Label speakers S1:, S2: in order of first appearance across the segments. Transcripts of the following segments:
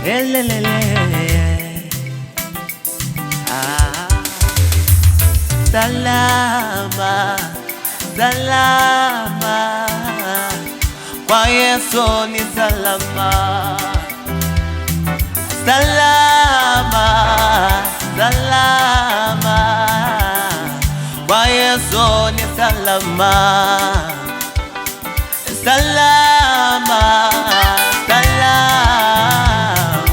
S1: elelele. Salama, salama, kwa Yesu ni salama. Salama, salama, kwa Yesu ni salama. Salama, salama,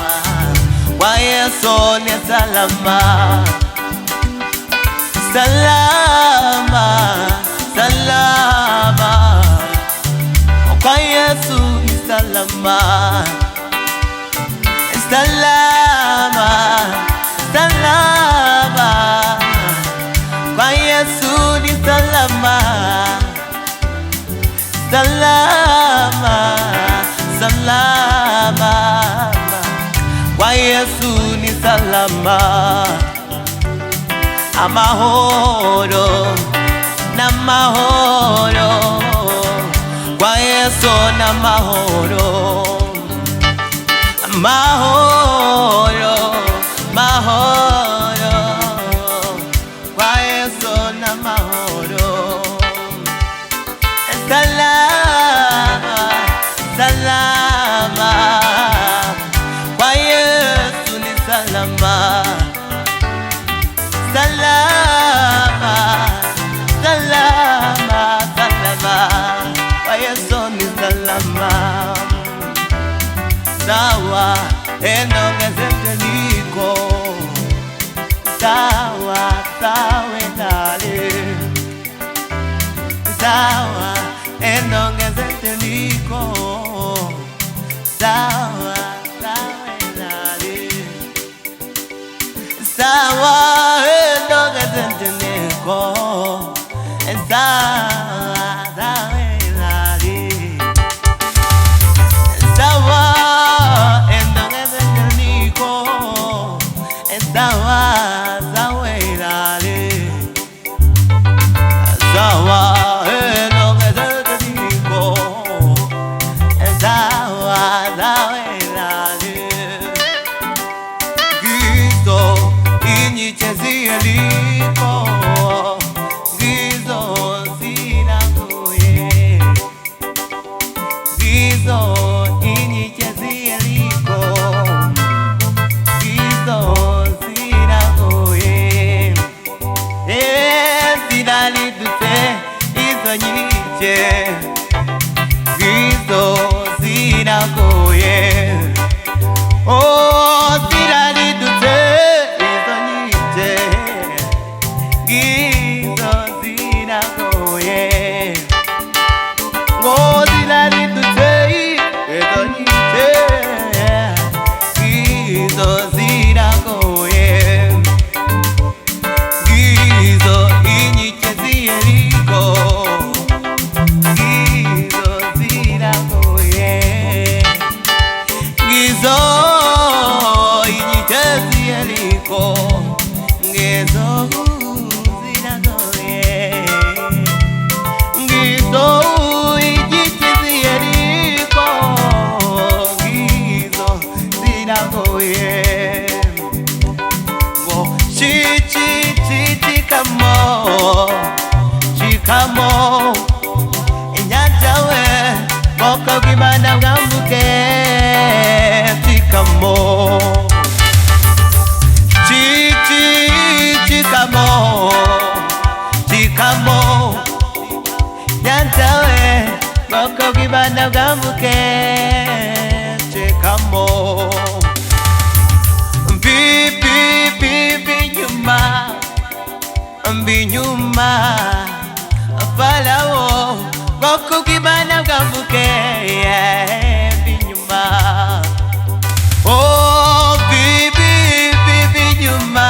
S1: kwa Yesu ni salama. Salama, salama, kwa Yesu ni salama. Salama, salama, kwa Yesu ni salama. Salama, salama, kwa Yesu ni salama. Amahoro n'amahoro, kwa Yesu n'amahoro. Amahoro, mahoro, kwa Yesu n'amahoro. Salama, salama, kwa Yesu ni salama. Salama, salama, salama, kwa Yesu ni salama. Sawa, enongezeke niko sawa, sawa ndale. Sawa, enongezeke niko sawa, sawa ndale. Sawa, enongezeke niko sawa, sawa ndale. Sawa, enongezeke niko sawa, sawa ndale. Sawa, enongezeke niko sawa, sawa ndale. Gizo inyichezie liko, gizo zinakuye. Gizo inyichezie liko, gizo zinakuye. Zinalitute izo nyiche, gizo zinakuye. Oh, zinalitute izo nyiche, gizo zinakuye. Oh, zinalitute izo nyiche, gizo zinakuye. Gizo inyichezie liko, gizo zinakuye. Gizo inyichezie liko, gizo zinakuye. Gizo inyichezie liko, gizo zinakuye. Chikamo, chikamo, inyanjawe, moko gimana ngambuke. Chikamo, chikamo, chikamo, inyanjawe, moko gimana ngambuke. Chikamo, binyuma falawo goku kibana gambuke. Binyuma, oh binyuma,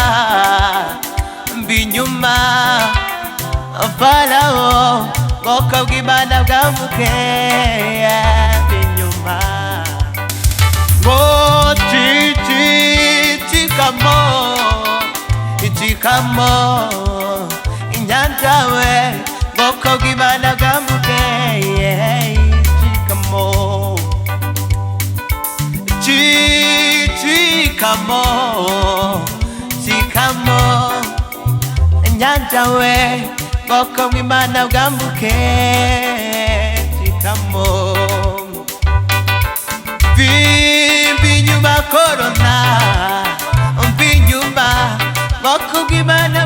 S1: binyuma falawo goku kibana gambuke. Binyuma, oh chikamo, chikamo, inyanjawe, goko gimana gambuke. Chikamo, byawe bwoko bw'Imana bwambuke shikamo Vimbi nyuma korona Umbi nyuma bwoko bw'Imana